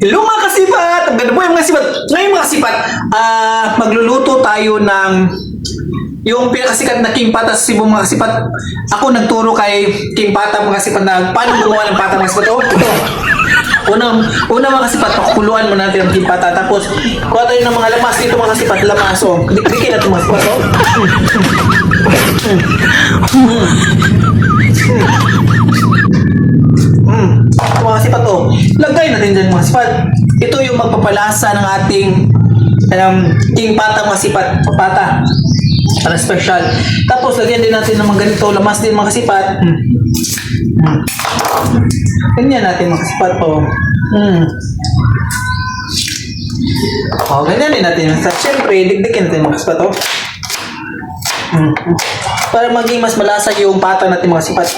Hello mga kasipat! Ang ganda po yung mga kasipat. Ngayon mga kasipat, magluluto tayo ng yung pinakasikat na king pata sa Cebu mga kasipat. Ako nagturo kay king pata mga kasipat na paano gumawa ng pata mga kasipat. Oh, ito. Una mga kasipat, pakukuluan mo natin ang king pata. Tapos, kuha tayo ng mga lamas dito mga kasipat. Lamas, oh. Dikdikin natin mga kasipat, oh. Mga kasipat, oh. Lagay natin dyan mga kasipat. Ito yung magpapalasa ng ating king pata mga kasipat. Pata. Para special. Tapos, lagyan din natin ng mga ganito. Lamas din mga kasipat. Ganyan natin mga kasipat, oh. Oh, ganyan din natin. Siyempre, dikdikin natin mga kasipat, oh. Para maging mas malasa yung pata natin mga kasipat.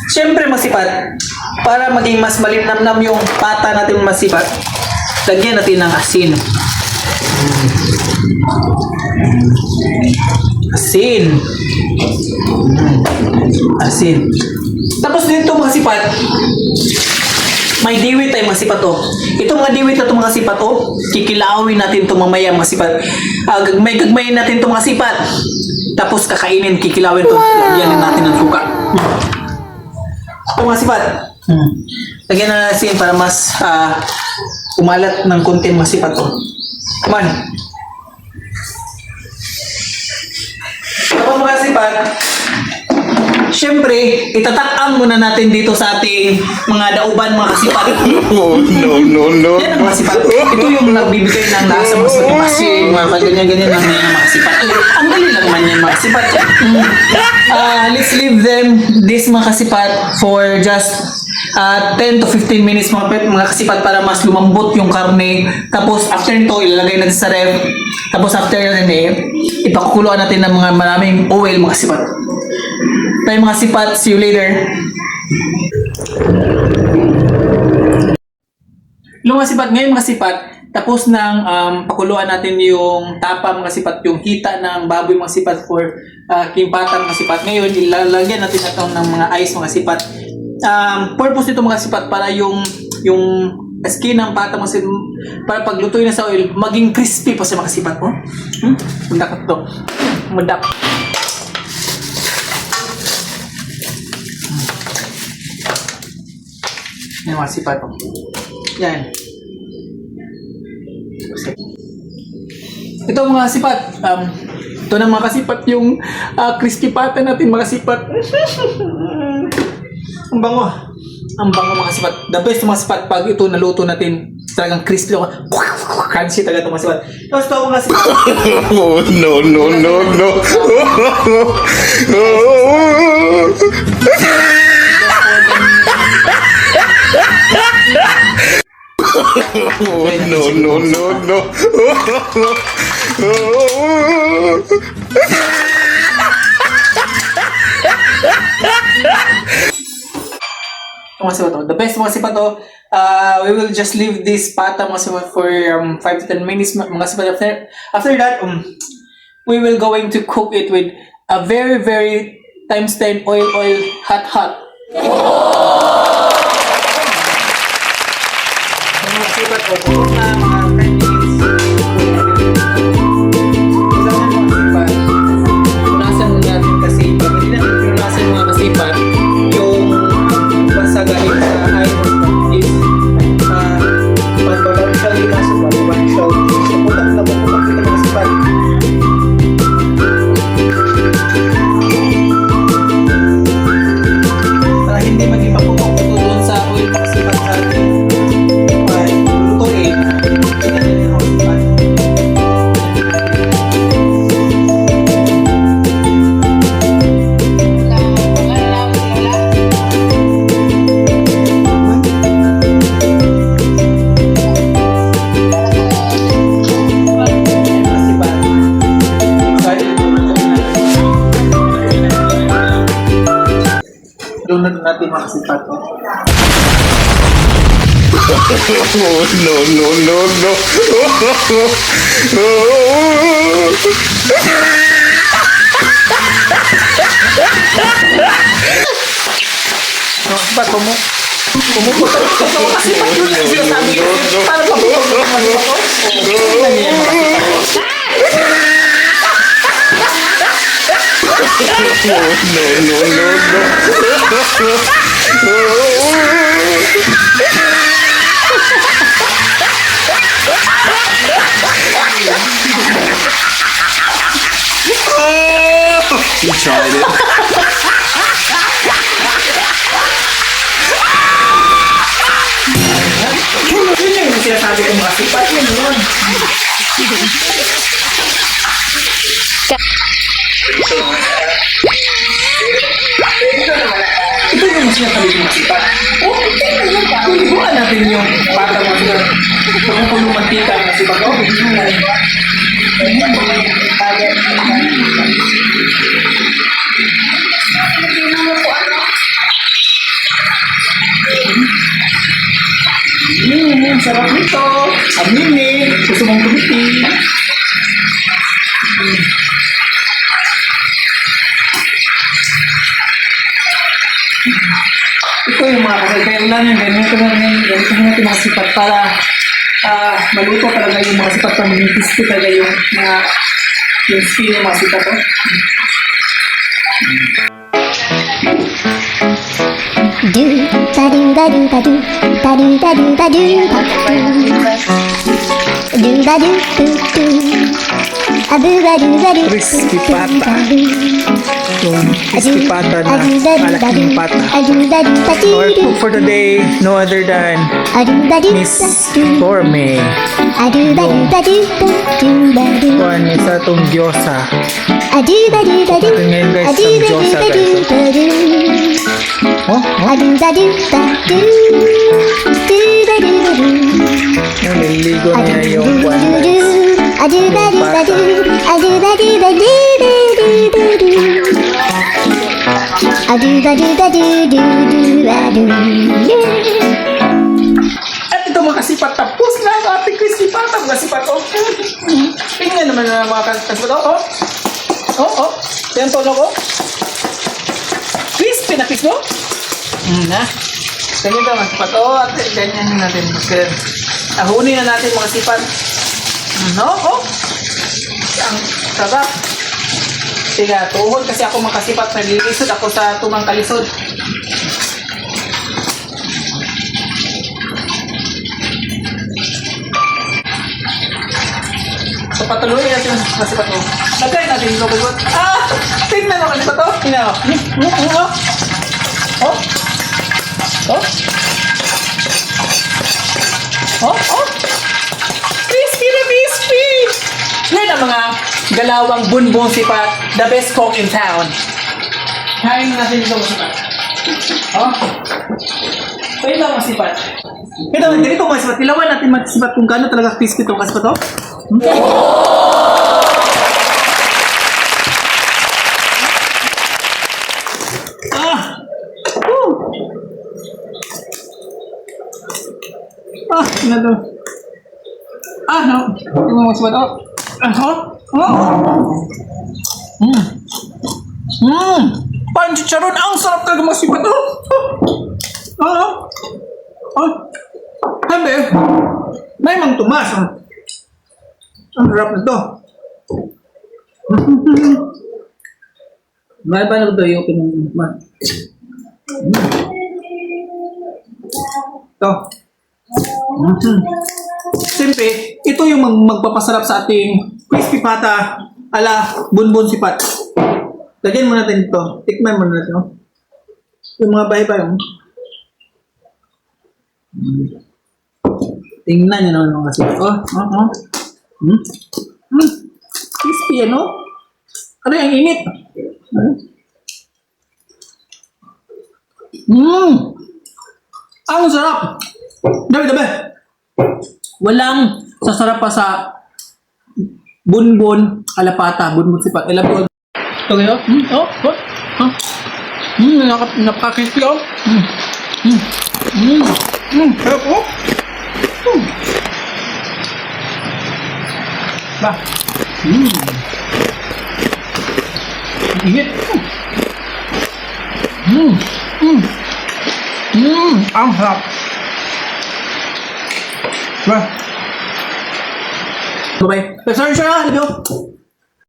Siyempre masipat, para maging mas malinamnam yung pata natin masipat, lagyan natin ng asin. Asin. Tapos dito mga sipat, may diwit tayo mga sipat, oh. Itong mga diwit na itong mga sipat, oh, kikilawin natin itong mamaya mga sipat. Gagmayin natin itong mga sipat. Tapos kakainin, kikilawin ito. Lagyan natin ng suka. Ito mga sipat. Lagyan na natin para mas umalat ng konti mga sipat, oh. Come on. Ito mga sipat. Siyempre, itatakam muna natin dito sa ating mga dauban mga kasipat. No. Yan ang mga kasipat. Ito yung nagbibigay ng lasa mga kasipat. Yung asin, mga ganyan-ganyan ng mga kasipat. Ang dali lang man yan mga kasipat. Let's leave them, this mga kasipat, for just 10 to 15 minutes mga kasipat para mas lumambot yung karne. Tapos after nito, ilalagay natin sa ref. Tapos after yun, ipakukuluan natin ng mga maraming oil mga kasipat. Tayo mga sipat, see you later. Hello mga sipat, ngayon mga sipat, tapos nang pakuluan natin yung tapa mga sipat, yung hita ng baboy mga sipat for king pata mga sipat. Ngayon, ilalagyan natin ito ng mga ice mga sipat. Purpose nito mga sipat para yung skin ng pata mga sipat, para paglutuin na sa oil, maging crispy pa sa mga sipat po. Mundak ito. Mundak. Yan mga sipat. Yan. Ito mga sipat. Ito na mga kasipat yung crispy pata natin mga sipat. Ang bango. Ang bango mga sipat. The best mga sipat pag ito naluto natin. Talagang crispy ako. Crunchy talaga ito mga sipat. Tapos ito mga sipat. No. Mga sipat to. The best mga sipat to. We will just leave this pata mga sipat for 5 to 10 minutes mga sipat. After that, we will going to cook it with a very times 10 oil hot. Mga sipat to. Mga 10 minutes. Kailangan mga sipat. Punasan muna natin kasi pag hindi natin punasan mga kasipat, yung pasagahin sa iron is pagbabaw siya yung nasa pagbabaw siya. So, putak kita mga sipat. Para hindi maging maputok-puto doon sa oil mga sipat sa ating lutuin. Tingnan natin yung sipat. Doon na natin mga kasipat. No. makasipat, pumuputok. Ito makasipat yun lang sinasabi ko. Para pumuputok ang masipat ko. Tingnan niyo yung makasipat. He tried it. Yun yung sinasabi ko makasipat. Yun yun. Ito yung sinasabi ko makasipat. Bukan natin yung bata mo yun. Kung kulong mantika na si Bago, sarap nito. Aminin. Gusto mong kumiti. Ito yung mga kasagaya ulan yun. Ganito natin mga sipat para maluto talaga yung mga sipat pang crispy talaga yung skin ng mga sipat. Do ba do ba do ba do ba do ba do ba do ba do ba do do abu ba do ba do Crispy pata. Yung crispy pata na malaking pata. adu ba do ba do Our cook for today, no other than adu ba do Miss Gourmet. adu ba do ba do do ba do Kuhan isa itong gyoza. adu ba do ba do Ngayon guys, adu ang ba do gyoza ba do guys. ba do Oh, adu ba do ba do do ba do ba do naliligo niya yung buwan guys. adu ba do ba do adu ba do ba do adu ba do ba do do ba do At ito mga kasipat, tapos na ang ating crispy pata mga kasipat. Oh. Tingnan naman na mga kasipat. Oh. Yan tono ko. Crispy na crispy. Na. Ganyan ka mga sipat. Oh, at ganyan natin. Ahunin na natin mga sipat. No? Oh. Ang sarap. Sige, tuhod kasi ako mga kasipat. Naglilisod ako sa tumang kalisod. So, patuloy natin ang kasipat mo. Lagay natin yung local. Tingnan naman ito to. Tingnan mo. Oh. Crispy na crispy! Yan ang mga galawang bunbong sipat, the best cook in town. Kain natin ito masipat. So yun lang masipat. Ito, ganito masipat. Ilawan natin masipat kung gaano talaga crispy itong masipat to. Ano to? No. Hindi mo masipat. Parang chicharon. Ang sarap talaga masipat. Sabi, may mang tumas. Ang sarap na to. Ba na ito yung pinag-tumas? Ito. Siyempre, ito yung magpapasarap sa ating crispy pata ala bunbun sipat. Lagyan mo natin ito. Tikman mo natin. Oh. Yung mga bahay-bahay. Tingnan nyo naman mga sipat. Crispy ano? Ano yung init? Ang sarap! Dabi. Walang sasarap pa sa bunbun alapata, bunbun sipat. Alam ko. Ito kayo? Napaka-crispy oh. Sarap oh. Ba? Init. Ang harap. Bye. Bye-bye. Sorry, sir. Love you.